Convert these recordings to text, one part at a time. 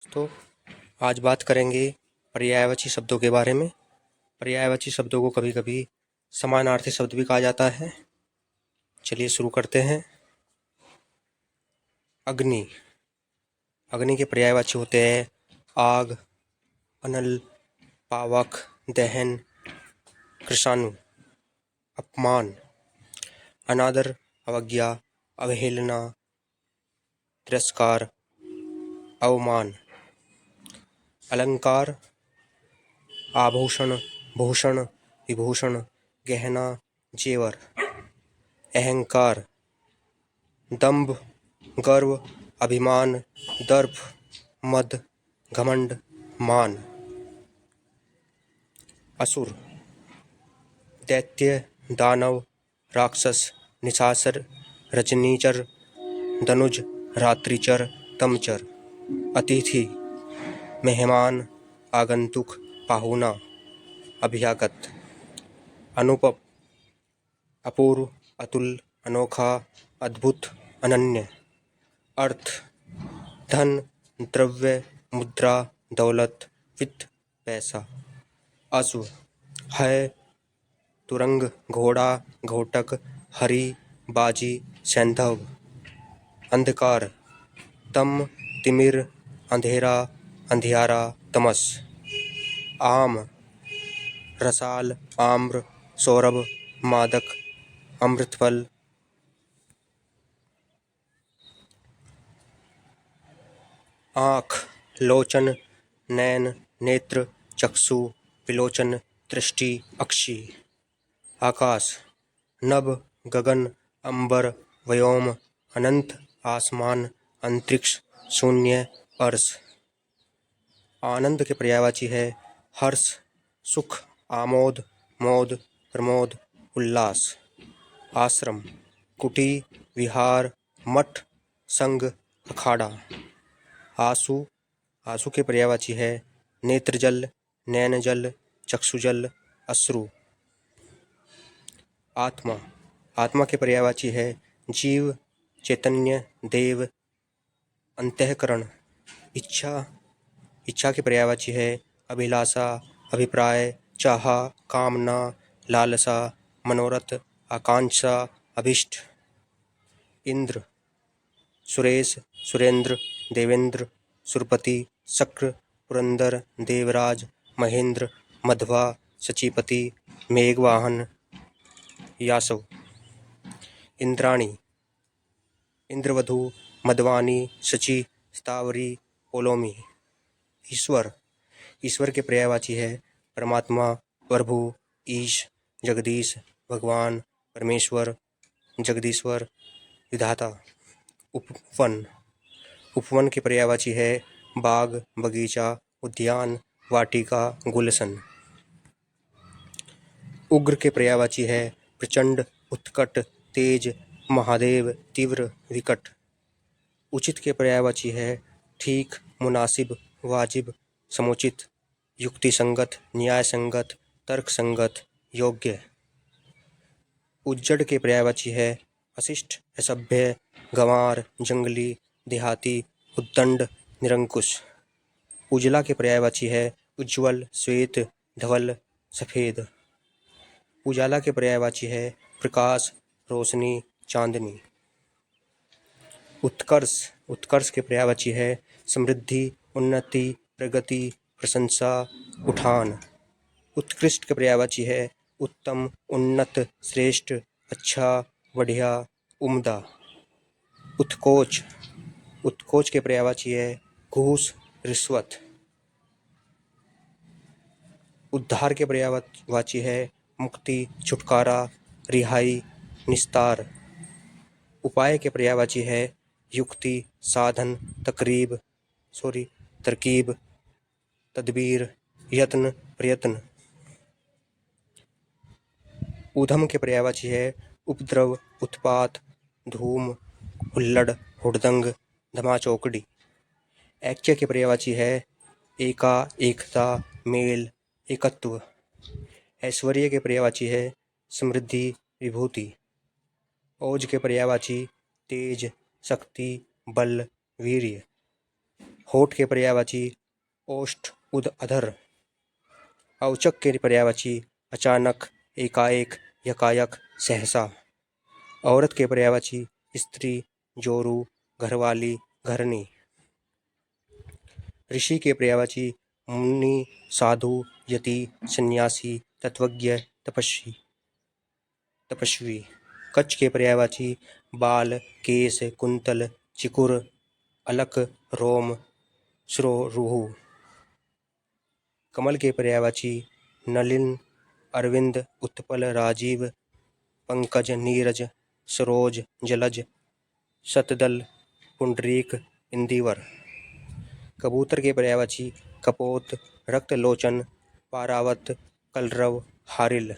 तो आज बात करेंगे पर्यायवाची शब्दों के बारे में। पर्यायवाची शब्दों को कभी कभी समानार्थी शब्द भी कहा जाता है। चलिए शुरू करते हैं। अग्नि। अग्नि के पर्यायवाची होते हैं आग, अनल, पावक, दहन, कृषाणु। अपमान, अनादर, अवज्ञा, अवहेलना, तिरस्कार, अवमान। अलंकार, आभूषण, भूषण, विभूषण, गहना, जेवर। अहंकार, दंभ, गर्व, अभिमान, दर्प, मद, घमंड, मान। असुर, दैत्य, दानव, राक्षस, निशाचर, रजनीचर, धनुज, रात्रिचर, तमचर। अतिथि, मेहमान, आगंतुक, पाहुना, अभ्यागत। अनुपम, अपूर्व, अतुल, अनोखा, अद्भुत, अनन्य। अर्थ, धन, द्रव्य, मुद्रा, दौलत, वित्त, पैसा। अश्व, है, तुरंग, घोड़ा, घोटक, हरी, बाजी, सैंधव। अंधकार, तम, तिमिर, अंधेरा, अंधियारा, तमस। आम, रसाल, आम्र, सौरभ, मादक, अमृतफल। आँख, लोचन, नैन, नेत्र, चक्षु, विलोचन, दृष्टि, अक्षि। आकाश, नभ, गगन, अंबर, व्योम, अनंत, आसमान, अंतरिक्ष, शून्य, अर्श। आनंद के पर्यायवाची है हर्ष, सुख, आमोद, मोद, प्रमोद, उल्लास। आश्रम, कुटी, विहार, मठ, संघ, अखाड़ा। आंसू, आंसू के पर्यायवाची है नेत्रजल, नैनजल, चक्षुजल, अश्रु। आत्मा, आत्मा के पर्यायवाची है जीव, चैतन्य, देव, अंतःकरण। इच्छा, इच्छा की पर्यायवाची है अभिलाषा, अभिप्राय, चाह, कामना, लालसा, मनोरथ, आकांक्षा, अभिष्ट। इंद्र, सुरेश, सुरेंद्र, देवेंद्र, सुरपति, शक्र, पुरंदर, देवराज, महेंद्र, मध्वा, सचीपति, मेघवाहन, यासव। इंद्राणी, इंद्रवधु, मधवानी, शची, स्थावरी, पोलोमी। ईश्वर, ईश्वर के पर्यायवाची है परमात्मा, प्रभु, ईश, जगदीश, भगवान, परमेश्वर, जगदीश्वर, विधाता। उपवन, उपवन की पर्यायवाची है बाग, बगीचा, उद्यान, वाटिका, गुलशन। उग्र के पर्यायवाची है प्रचंड, उत्कट, तेज, महादेव, तीव्र, विकट। उचित के पर्यायवाची है ठीक, मुनासिब, वाजिब, समुचित, युक्ति संगत, न्याय संगत, तर्क संगत, योग्य। उज्जड़ के पर्यायवाची है अशिष्ट, असभ्य, गंवार, जंगली, देहाती, उद्दंड, निरंकुश। उजला के पर्यायवाची है उज्ज्वल, श्वेत, धवल, सफेद। उजाला के पर्यायवाची है प्रकाश, रोशनी, चांदनी। उत्कर्ष, उत्कर्ष के पर्यायवाची है समृद्धि, उन्नति, प्रगति, प्रशंसा, उठान। उत्कृष्ट के पर्यायवाची है उत्तम, उन्नत, श्रेष्ठ, अच्छा, बढ़िया, उम्दा। उत्कोच, उत्कोच के पर्यायवाची है घूस, रिश्वत। उद्धार के पर्यायवाची है मुक्ति, छुटकारा, रिहाई, निस्तार। उपाय के पर्यायवाची है युक्ति, साधन, तरकीब, तदबीर, यत्न, प्रयत्न। ऊधम के पर्यायवाची है उपद्रव, उत्पात, धूम, हुल्लड़, हुड़दंग, धमाचौकड़ी। ऐक्य के पर्यायवाची है एका, एकता, मेल, एकत्व। ऐश्वर्य के पर्यायवाची है समृद्धि, विभूति। ओज के पर्यायवाची तेज, शक्ति, बल, वीर्य। होठ के पर्यायवाची ओष्ठ, उद, अधर। औचक के पर्यायवाची अचानक, एकाएक, यकायक, सहसा। औरत के पर्यायवाची स्त्री, जोरू, घरवाली, घरनी। ऋषि के पर्यायवाची मुनि, साधु, यति, सन्यासी, तत्वज्ञ, तपस्वी। कच्छ के पर्यायवाची बाल, केश, कुंतल, चिकुर, अलक, रोम, श्रो, रूहु। कमल के पर्यायवाची नलिन, अरविंद, उत्पल, राजीव, पंकज, नीरज, सरोज, जलज, शतदल, पुंडरीक, इंदिवर। कबूतर के पर्यायवाची कपोत, रक्तलोचन, पारावत, कलरव, हारिल।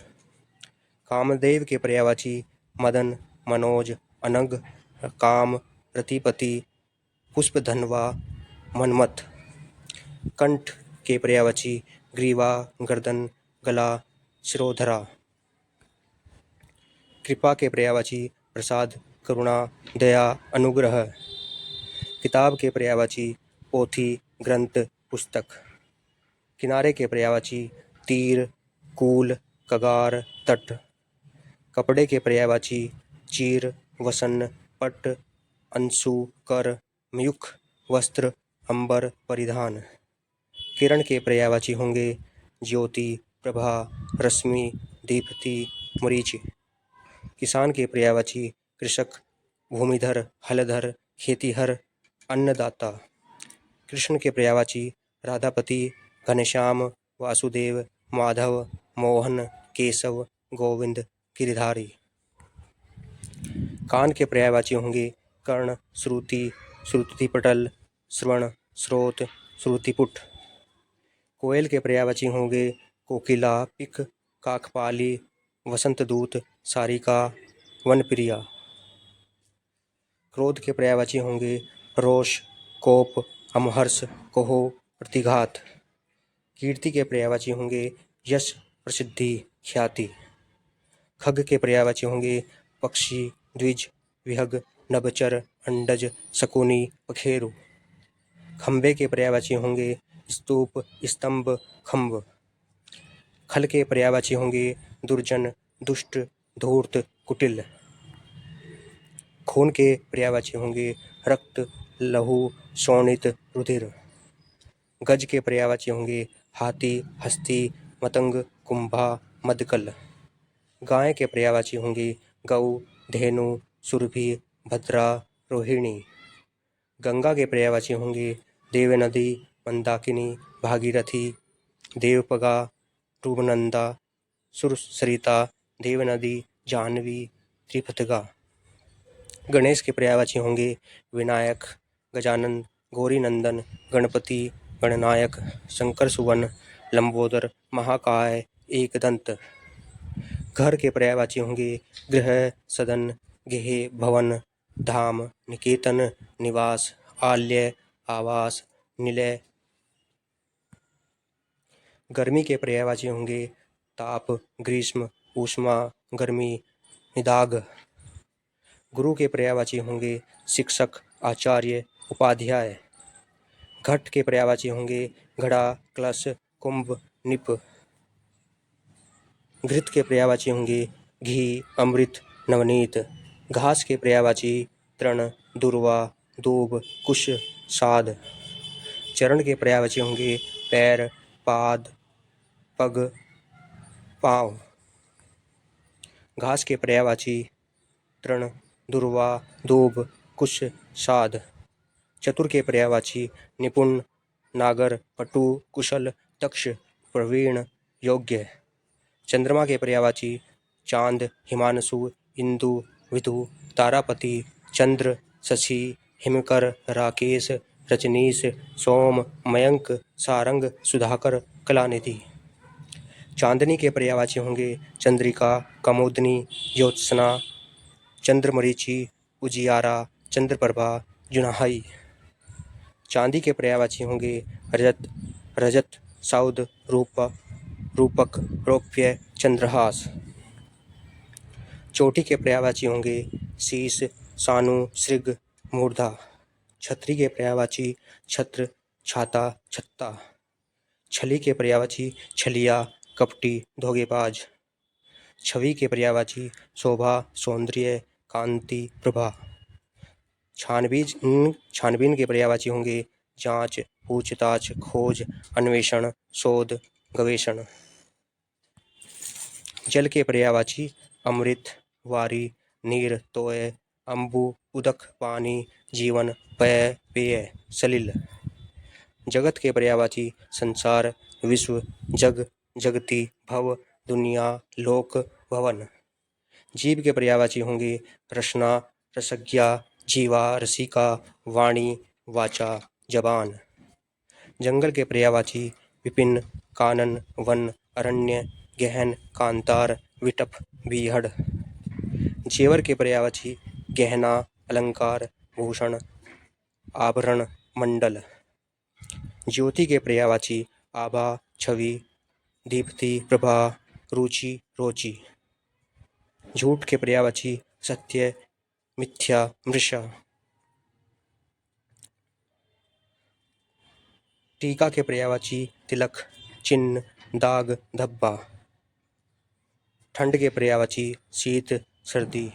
कामदेव के पर्यायवाची मदन, मनोज, अनग, काम, रतिपति, पुष्पधनवा, मनमथ। कंठ के पर्यायवाची ग्रीवा, गर्दन, गला, शिरोधरा। कृपा के पर्यायवाची प्रसाद, करुणा, दया, अनुग्रह। किताब के पर्यायवाची पोथी, ग्रंथ, पुस्तक। किनारे के पर्यायवाची तीर, कूल, कगार, तट। कपड़े के पर्यायवाची चीर, वसन, पट, अंशु, कर, मयूख, वस्त्र, अंबर, परिधान। किरण के पर्यायवाची होंगे ज्योति, प्रभा, रश्मि, दीप्ति, मरीचि। किसान के पर्यायवाची कृषक, भूमिधर, हलधर, खेतीहर, अन्नदाता। कृष्ण के पर्यायवाची राधापति, घनश्याम, वासुदेव, माधव, मोहन, केशव, गोविंद, गिरधारी। कान के पर्यायवाची होंगे कर्ण, श्रुति, श्रुतिपटल, श्रवण, स्रोत, श्रुतिपुट। कोयल के पर्यायवाची होंगे कोकिला, पिक, काकपाली, वसंतदूत, सारिका, वनप्रिया। क्रोध के पर्यायवाची होंगे रोष, कोप, अमहर्ष, कोहो, प्रतिघात। कीर्ति के पर्यायवाची होंगे यश, प्रसिद्धि, ख्याति। खग के पर्यायवाची होंगे पक्षी, द्विज, विहग, नभचर, अंडज, शकुनी, पखेरु। खंबे के पर्यायवाची होंगे स्तूप, स्तंभ, खंब। खल के पर्यायवाची होंगे दुर्जन, दुष्ट, धूर्त, कुटिल। खून के पर्यायवाची होंगे रक्त, लहू, शोणित, रुधिर। गज के पर्यायवाची होंगे हाथी, हस्ती, मतंग, कुंभा, मदकल। गाय के पर्यायवाची होंगे गौ, धेनु, सुरभि, भद्रा, रोहिणी। गंगा के पर्यायवाची होंगे देवनदी, मंदाकिनी, भागीरथी, देवपगा, रूपनंदा, सुरसरिता, देवनदी, जाह्नवी, त्रिपथगा। गणेश के पर्यायवाची होंगे विनायक, गजानन, गौरीनंदन, गणपति, गणनायक, शंकर सुवन, लंबोदर, महाकाय, एकदंत। घर के पर्यायवाची होंगे गृह, सदन, गेहे, भवन, धाम, निकेतन, निवास, आलय, आवास, निलय। गर्मी के पर्यायवाची होंगे ताप, ग्रीष्म, ऊष्मा, गर्मी, निदाग। गुरु के पर्यायवाची होंगे शिक्षक, आचार्य, उपाध्याय। घट के पर्यायवाची होंगे घड़ा, कलश, कुंभ, निप। घृत के पर्यायवाची होंगे घी, अमृत, नवनीत। घास के पर्यायवाची तृण, दुर्वा, दूब, कुश, साध। चरण के पर्यायवाची होंगे पैर, पाद, पग, पांव। घास के पर्यायवाची तृण, दुर्वा, दूब, कुश, साध। चतुर के पर्यायवाची निपुण, नागर, पटु, कुशल, दक्ष, प्रवीण, योग्य। चंद्रमा के पर्यायवाची चांद, हिमांशु, इंदु, विधु, तारापति, चंद्र, शशि, हिमकर, राकेश, रजनीश, सोम, मयंक, सारंग, सुधाकर, कलानिधि। चांदनी के पर्यायवाची होंगे चंद्रिका, कमोदनी, ज्योत्सना, चंद्रमरीचि, उजियारा, चंद्रप्रभा, जुनहाई। चांदी के पर्यायवाची होंगे रजत, रजत, सौद, रूपक, रौप्य, चंद्रहास। चोटी के पर्यायवाची होंगे शीश, सानु, श्रृग, मूर्धा। छतरी के पर्यायवाची छत्र, छाता, छत्ता। छली के पर्यायवाची छलिया, कपटी, धोखेबाज। छवि के पर्यायवाची शोभा, सौंदर्य, कांति, प्रभा। छानबीन के पर्यायवाची होंगे जांच, पूछताछ, खोज, अन्वेषण, शोध, गवेषण। जल के पर्यायवाची अमृत, वारी, नीर, तोय, अम्बु, उदक, पानी, जीवन, पेय, पेय, सलिल। जगत के पर्यायवाची संसार, विश्व, जग, जगति, भव, दुनिया, लोक, भवन। जीव के पर्यायवाची होंगे रसना, रसज्ञा, जीवा, रसिका, वाणी, वाचा, जबान। जंगल के पर्यायवाची विपिन, कानन, वन, अरण्य, गहन, कांतार, विटप, बीहड़। जेवर के पर्यायवाची गहना, अलंकार, भूषण, आभरण, मंडल। ज्योति के पर्यायवाची आभा, छवि, दीप्ति, प्रभा, रुचि, रोचि। झूठ के पर्यायवाची सत्य, मिथ्या, मृषा। टीका के पर्यायवाची तिलक, चिन्ह, दाग, धब्बा। ठंड के पर्यायवाची शीत, सर्दी।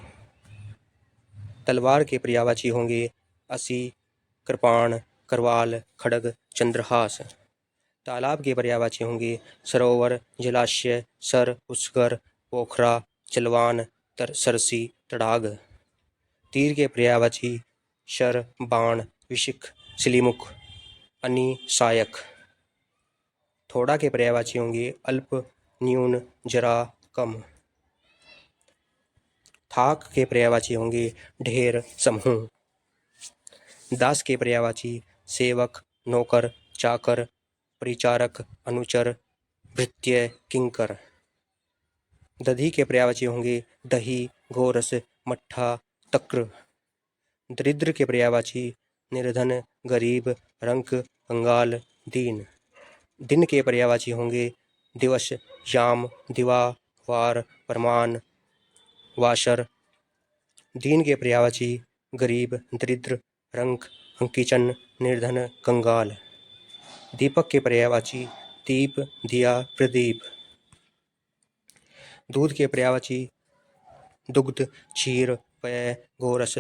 तलवार के पर्यायवाची होंगे असी, कृपाण, करवाल, खड़ग, चंद्रहास। तालाब के पर्यायवाची होंगे सरोवर, जलाशय, सर, उसगर, पोखरा, जलवान, सरसी, तड़ाग। तीर के पर्यायवाची शर, बाण, विशिख, सिलीमुख, अनी, सायक। थोड़ा के पर्यायवाची होंगे अल्प, न्यून, जरा, कम। थाक के पर्यायवाची होंगे ढेर, समूह। दास के पर्यायवाची सेवक, नौकर, चाकर, परिचारक, अनुचर, भृत्य, किंकर। दधी के पर्यायवाची होंगे दही, गोरस, मट्ठा, तक्र। दरिद्र के पर्यायवाची निर्धन, गरीब, रंक, कंगाल, दीन। दिन के पर्यायवाची होंगे दिवस, याम, दिवा, वार, परमान, वाशर। दीन के पर्यायवाची गरीब, दरिद्र, रंक, अंकिचन, निर्धन, कंगाल। दीपक के पर्यायवाची दीप, दिया, प्रदीप। दूध के पर्यायवाची दुग्ध, क्षीर, पेय, गोरस,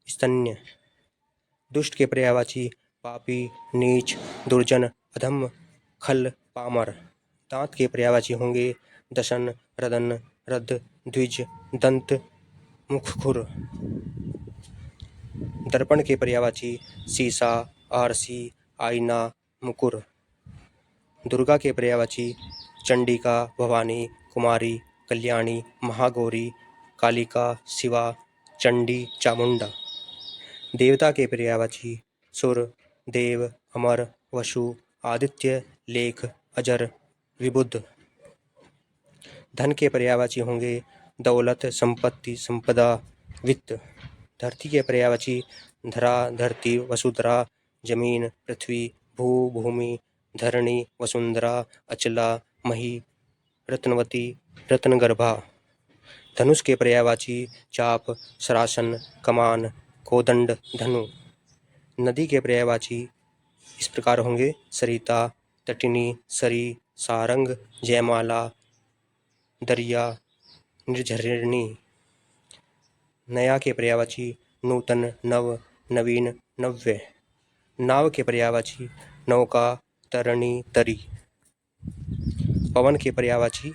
स्तन्य। दुष्ट के पर्यायवाची पापी, नीच, दुर्जन, अधम, खल, पामर। दांत के पर्यायवाची होंगे दशन, रदन, रद, द्विज, दंत, मुख, खुर। दर्पण के पर्यायवाची शीशा, आरसी, आईना, मुकुर। दुर्गा के पर्यायवाची चंडिका, भवानी, कुमारी, कल्याणी, महागौरी, कालिका, शिवा, चंडी, चामुंडा। देवता के पर्यायवाची सुर, देव, अमर, वसु, आदित्य, लेख, अजर, विबुध। धन के पर्यायवाची होंगे दौलत, संपत्ति, संपदा, वित्त। धरती के पर्यायवाची धरा, धरती, वसुधरा, जमीन, पृथ्वी, भू, भूमि, धरणी, वसुंधरा, अचला, मही, रत्नवती, रत्नगर्भा। धनुष के पर्यायवाची चाप, सरासन, कमान, कोदंड, धनु। नदी के पर्यायवाची इस प्रकार होंगे सरिता, तटिनी, सरी, सारंग, जयमाला, दरिया, निर्झरिणी। नया के पर्यायवाची नूतन, नव, नवीन, नव्य। नाव के पर्यायवाची नौका, तरणी, तरी। पवन के पर्यायवाची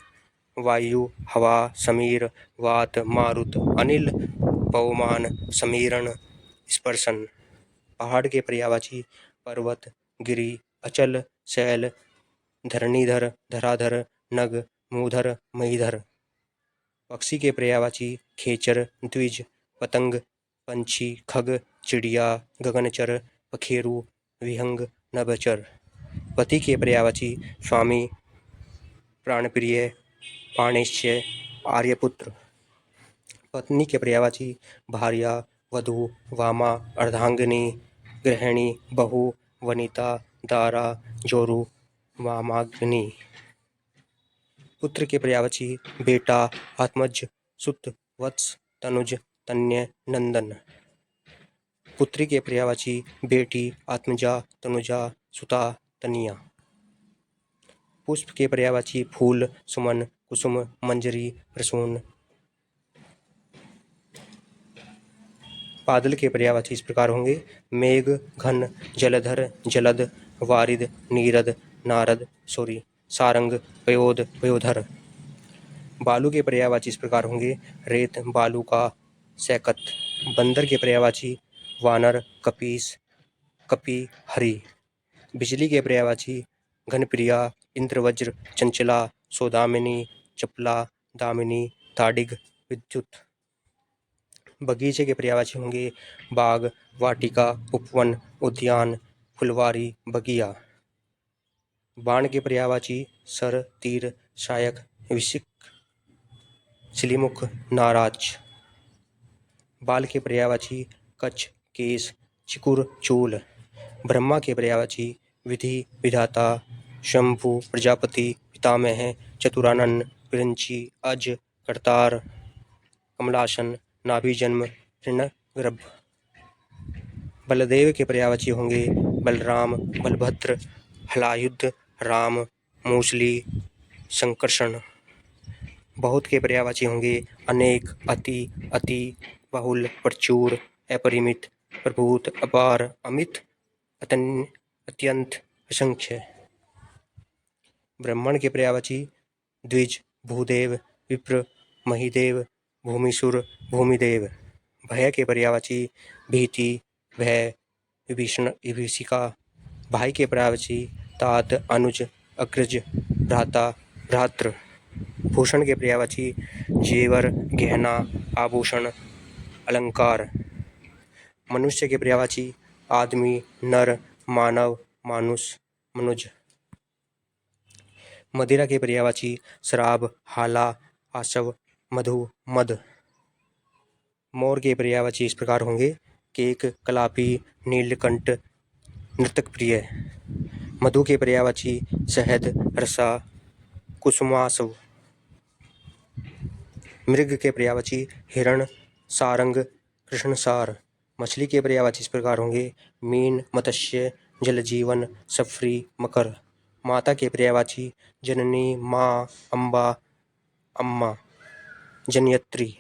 वायु, हवा, समीर, वात, मारुत, अनिल, पवमान, समीरण, स्पर्शन। पहाड़ के पर्यायवाची पर्वत, गिरि, अचल, शैल, धरणीधर, धराधर, नग, मूधर, महीधर। पक्षी के पर्यायवाची खेचर, द्विज, पतंग, पंछी, खग, चिड़िया, गगनचर, पखेरु, विहंग, नभचर। पति के पर्यायवाची स्वामी, प्राणप्रिय, पाणिश्य, आर्यपुत्र। पत्नी के पर्यायवाची भार्या, वधू, वामा, अर्धांगिनी, गृहिणी, बहू, वनिता, दारा, जोरू, वामाग्नि। पुत्र के पर्यायवाची बेटा, आत्मज, सुत, वत्स, तनुज, तन्य, नंदन। पुत्री के पर्यायवाची बेटी, आत्मजा, तनुजा, सुता, तनिया। पुष्प के पर्यायवाची फूल, सुमन, कुसुम, मंजरी, प्रसून। बादल के पर्यायवाची इस प्रकार होंगे: मेघ, घन, जलधर, जलद, वारिद, नीरद, नारद, सूरी, सारंग, पयोद, पयोधर। बालू के पर्यायवाची इस प्रकार होंगे: रेत, बालूका, सैकत। बंदर के पर्यायवाची वानर, कपीस, कपि, हरि। बिजली के पर्यायवाची घनप्रिया, इंद्रवज्र, चंचला, सौदामिनी, चपला, दामिनी, ताडिग, विद्युत। बगीचे के पर्यायवाची होंगे बाग, वाटिका, उपवन, उद्यान, फुलवारी, बगिया। बाण के पर्यायवाची सर, तीर, शायक, विशिक, सिलीमुख, नाराज। बाल के पर्यायवाची कच्छ, केस, चिकुर, चूल। ब्रह्मा के पर्यायवाची विधि, विधाता, शंभु, प्रजापति, पितामह, चतुरानन, विरंची, अज, करतार, कमलासन, नाभि जन्म, ऋणगर्भ। बलदेव के पर्यायवाची होंगे बलराम, बलभद्र, हलायुध, राम, मूसली, संकर्षण। बहुत के पर्यायवाची होंगे अनेक, अति, अति, बहुल, प्रचुर, अपरिमित, प्रभूत, अपार, अमित, अत्यंत, असंख्य। ब्राह्मण के पर्यायवाची द्विज, भूदेव, विप्र, महिदेव, भूमिसुर, भूमिदेव। भय के पर्यायवाची भीति, भय, विभीषण, विभीषिका। भाई के पर्यायवाची तात, अनुज, अग्रज, भ्राता, भ्रातृ। भूषण के पर्यायवाची जेवर, गहना, आभूषण, अलंकार। मनुष्य के पर्यायवाची आदमी, नर, मानव, मानुष, मनुज। मदिरा के पर्यायवाची शराब, हाला, आशव, मधु, मद। मोर के पर्यायवाची इस प्रकार होंगे केक, कलापी, नीलकंठ, नृतक प्रिय। मधु के पर्यायवाची शहद, रसा, कुसुमासव। मृग के पर्यायवाची हिरण, सारंग, कृष्णसार। मछली के पर्यायवाची इस प्रकार होंगे मीन, मत्स्य, जलजीवन, सफरी, मकर। माता के पर्यायवाची जननी, माँ, अम्बा, अम्मा, जनयत्री।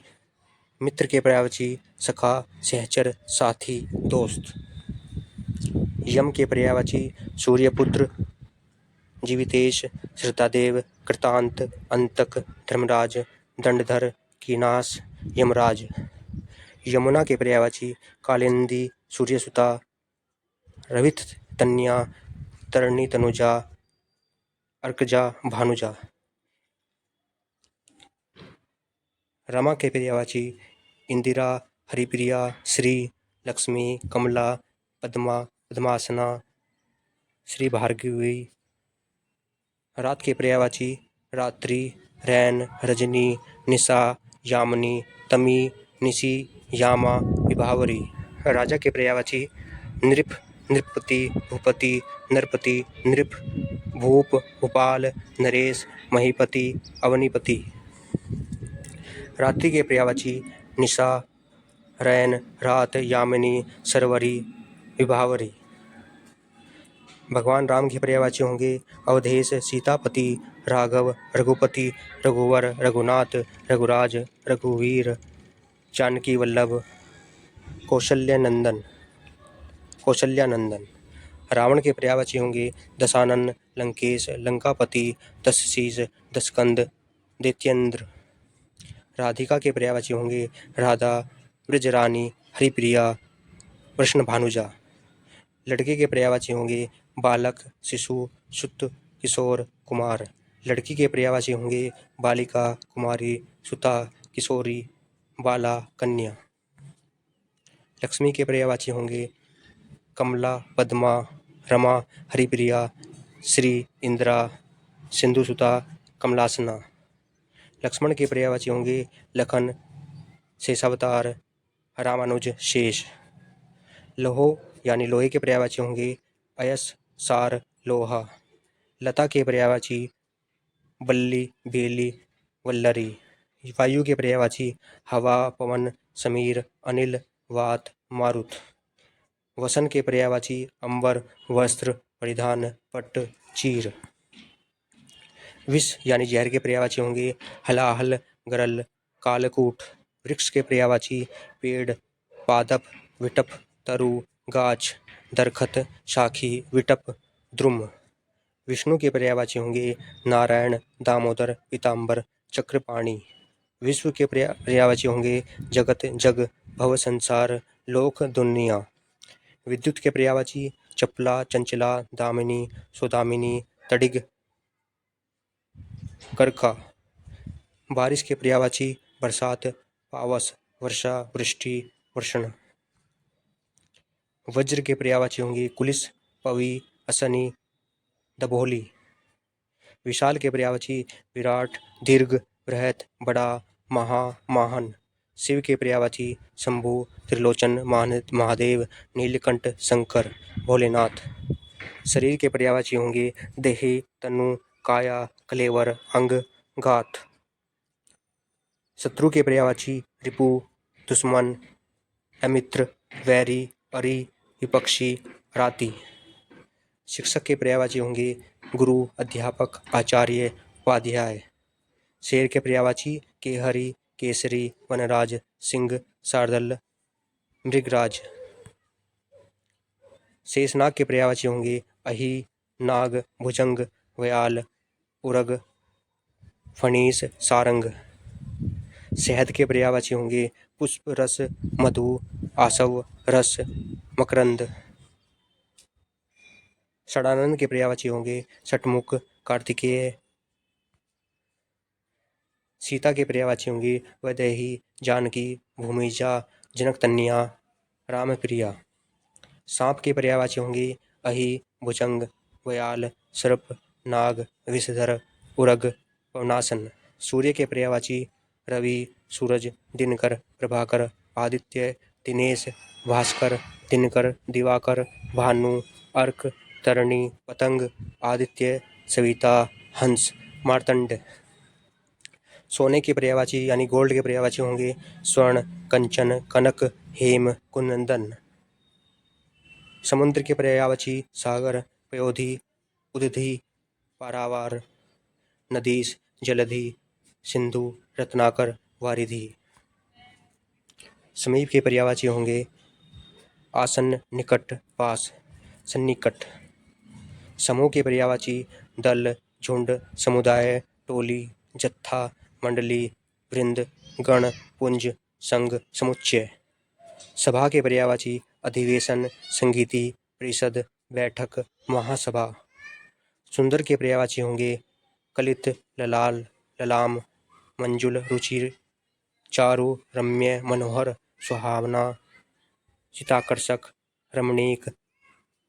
मित्र के पर्यायवाची सखा, सहचर, साथी, दोस्त। यम के पर्यायवाची सूर्यपुत्र, जीवितेश, श्रद्धादेव, कृतांत, अंतक, धर्मराज, दंडधर, कीनास, यमराज। यमुना के पर्यायवाची कालिंदी, सूर्यसुता, रविथ, तन्या, तरणी, तनुजा, अर्कजा, भानुजा। रमा के पर्यायवाची इंदिरा, हरिप्रिया, श्री, लक्ष्मी, कमला, पद्मा, पद्मासना, श्री भार्गवी। रात के पर्यायवाची रात्रि, रैन, रजनी, निशा, यामिनी, तमी, निशी, यामा, विभावरी। राजा के पर्यायवाची नृप, नृपति, भूपति, नरपति, नृप, भूप, भूपाल, नरेश, महीपति, अवनीपति। रात्रि के पर्यायवाची निशा, रैन, रात, यामिनी, सरवरी, विभावरी। भगवान राम के पर्यायवाची होंगे अवधेश, सीतापति, राघव, रघुपति, रघुवर, रघुनाथ, रघुराज, रघुवीर, जानकी वल्लभ, कौशल्यानंदन, कौशल्यानंदन। रावण के पर्यायवाची होंगे दशानन, लंकेश, लंकापति, दशशीष, दशकंद, दैत्येंद्र। राधिका के पर्यायवाची होंगे राधा, ब्रजरानी, हरिप्रिया, कृष्ण भानुजा। लड़के के पर्यायवाची होंगे बालक, शिशु, सुत, किशोर, कुमार। लड़की के पर्यायवाची होंगे बालिका, कुमारी, सुता, किशोरी, बाला, कन्या। लक्ष्मी के पर्यायवाची होंगे कमला, पद्मा, रमा, हरिप्रिया, श्री, इंदिरा, सिंधुसुता, कमलासना। लक्ष्मण के पर्यायवाची होंगे लखन, शेषावतार, रामानुज, शेष। लोहो यानी लोहे के पर्यायवाची होंगे अयस, सार, लोहा। लता के पर्यायवाची बल्ली, बेली, वल्लरी। वायु के पर्यायवाची हवा, पवन, समीर, अनिल, वात, मारुत। वसन के पर्यायवाची अंबर, वस्त्र, परिधान, पट्ट, चीर। विष यानी जहर के पर्यायवाची होंगे हलाहल, गरल, कालकूट। वृक्ष के पर्यायवाची पेड़, पादप, विटप, तरु, गाछ, दरखत, शाखी, विटप, द्रुम। विष्णु के पर्यायवाची होंगे नारायण, दामोदर, पीताम्बर, चक्रपाणि। विश्व के पर्यायवाची होंगे जगत, जग, भव, संसार, लोक, दुनिया। विद्युत के पर्यायवाची चपला, चंचला, दामिनी, सौदामिनी, तडिग, करका। बारिश के पर्यायवाची बरसात, पावस, वर्षा, वृष्टि, वर्षण। वज्र के पर्यायवाची होंगे कुलिस, पवी, असनी, दभोली। विशाल के पर्यायवाची विराट, दीर्घ, बृहत, बड़ा, महा, महान। शिव के पर्यायवाची शंभु, त्रिलोचन, महादेव, नीलकंठ, शंकर, भोलेनाथ। शरीर के पर्यायवाची होंगे देही, तनु, काया, कलेवर, अंग, गात। शत्रु के पर्यायवाची रिपु, दुश्मन, अमित्र, वैरी, अरि, विपक्षी, राति। शिक्षक के पर्यायवाची होंगे गुरु, अध्यापक, आचार्य, उपाध्याय। शेर के पर्यायवाची केहरी, केसरी, वनराज, सिंह, शार्दूल, मृगराज। शेषनाग के पर्यायवाची होंगे अहि, नाग, भुजंग, व्याल, उरग, फणीस, सारंग। शहद के पर्यायवाची होंगे पुष्प, रस, मधु, आसव, रस, मकरंद। षडानंद के पर्यायवाची होंगे षटमुख, कार्तिकेय। सीता के पर्यायवाची होंगे वैदेही, जानकी, भूमिजा, जनकतन्या, रामप्रिया। सांप के पर्यायवाची होंगे अहि, भुजंग, व्याल, सर्प, नाग, विषधर, उरग, पवनासन। सूर्य के पर्यायवाची रवि, सूरज, दिनकर, प्रभाकर, आदित्य, दिनेश, भास्कर, दिनकर, दिवाकर, भानु, अर्क, तरणी, पतंग, आदित्य, सविता, हंस, मार्तंड। सोने के पर्यायवाची यानी गोल्ड के पर्यायवाची होंगे स्वर्ण, कंचन, कनक, हेम, कुंदन। समुद्र के पर्यायवाची सागर, पयोधी, उदधि, पारावार, नदीस, जलधि, सिंधु, रत्नाकर, वारिधि। समीप के पर्यायवाची होंगे आसन्न, निकट, पास, सन्निकट। समूह के पर्यायवाची दल, झुंड, समुदाय, टोली, जत्था, मंडली, वृंद, गण, पुंज, संघ, समुच्चय। सभा के पर्यायवाची अधिवेशन, संगीति, परिषद, बैठक, महासभा। सुंदर के पर्यायवाची होंगे कलित, ललाल, ललाम, मंजुल, रुचिर, चारु, रम्य, मनोहर, सुहावना, चिताकर्षक, रमणीक,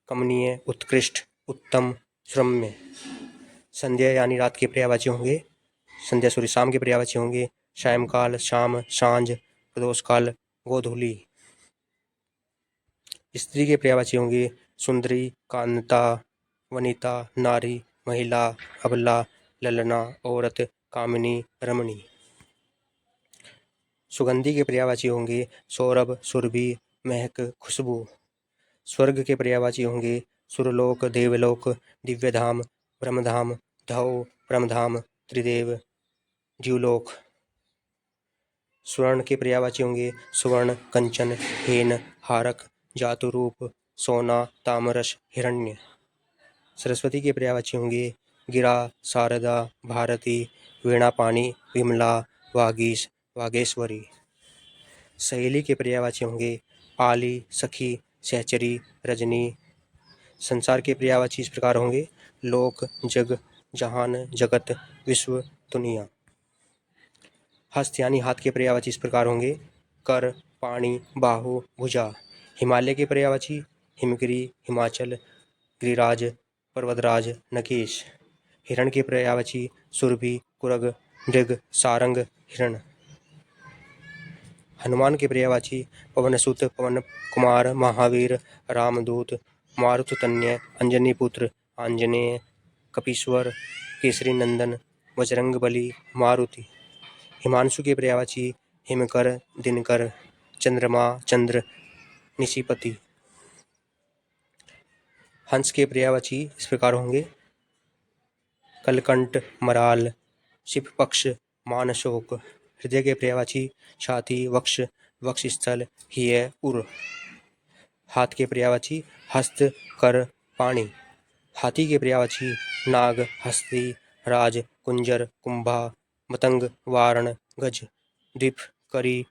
कमनीय, उत्कृष्ट, उत्तम, श्रम्य। संध्या यानी रात के पर्यायवाची होंगे संध्या शाम के पर्यायवाची होंगे सायंकाल, शाम, सांझ, प्रदोष काल, गोधूली। स्त्री के पर्यायवाची होंगे सुंदरी, कांता, वनिता, नारी, महिला, अबला, ललना, औरत, कामिनी, रमणी। सुगंधी के पर्यायवाची होंगे सौरभ, सुरभि, महक, खुशबू। स्वर्ग के पर्यायवाची होंगे सुरलोक, देवलोक, दिव्यधाम, ब्रह्मधाम, धौ, परमधाम, त्रिदेव, द्युलोक। स्वर्ण के पर्यायवाची होंगे सुवर्ण, कंचन, हेन, हारक, जातुरूप, सोना, तामरस, हिरण्य। सरस्वती के पर्यायवाची होंगे गिरा, शारदा, भारती, वीणापानी, विमला, वागीश, वागेश्वरी। सहेली के पर्यायवाची होंगे आली, सखी, सहचरी, रजनी। संसार के पर्यायवाची इस प्रकार होंगे लोक, जग, जहान, जगत, विश्व, दुनिया। हस्त यानी हाथ के पर्यायवाची इस प्रकार होंगे कर, पाणी, बाहु, भुजा। हिमालय के पर्यायवाची हिमगिरी, हिमाचल, गिरिराज, पर्वतराज, नकेश। हिरण के पर्यायवाची सुरभि, कुरग, मृग, सारंग, हिरण। हनुमान के पर्यायवाची पवनसुत, पवन कुमार, महावीर, रामदूत, मारुततनय, अंजनी पुत्र, आंजनेय, कपीश्वर, केसरी नंदन, बजरंगबली, मारुति। हिमांशु के पर्यायवाची हिमकर, दिनकर, चंद्रमा, चंद्र, निशिपति। हंस के पर्यायवाची इस प्रकार होंगे: कलकंठ, मराल, शिपपक्ष, मानशोक। हृदय के पर्यायवाची छाती, वक्ष, वक्षस्थल, हिय, उर। हाथ के पर्यायवाची हस्त, कर, पाणी। हाथी के पर्यायवाची नाग, हस्ती, राज, कुंजर, कुंभा, मतंग, वारण, गज, द्वीप, करी,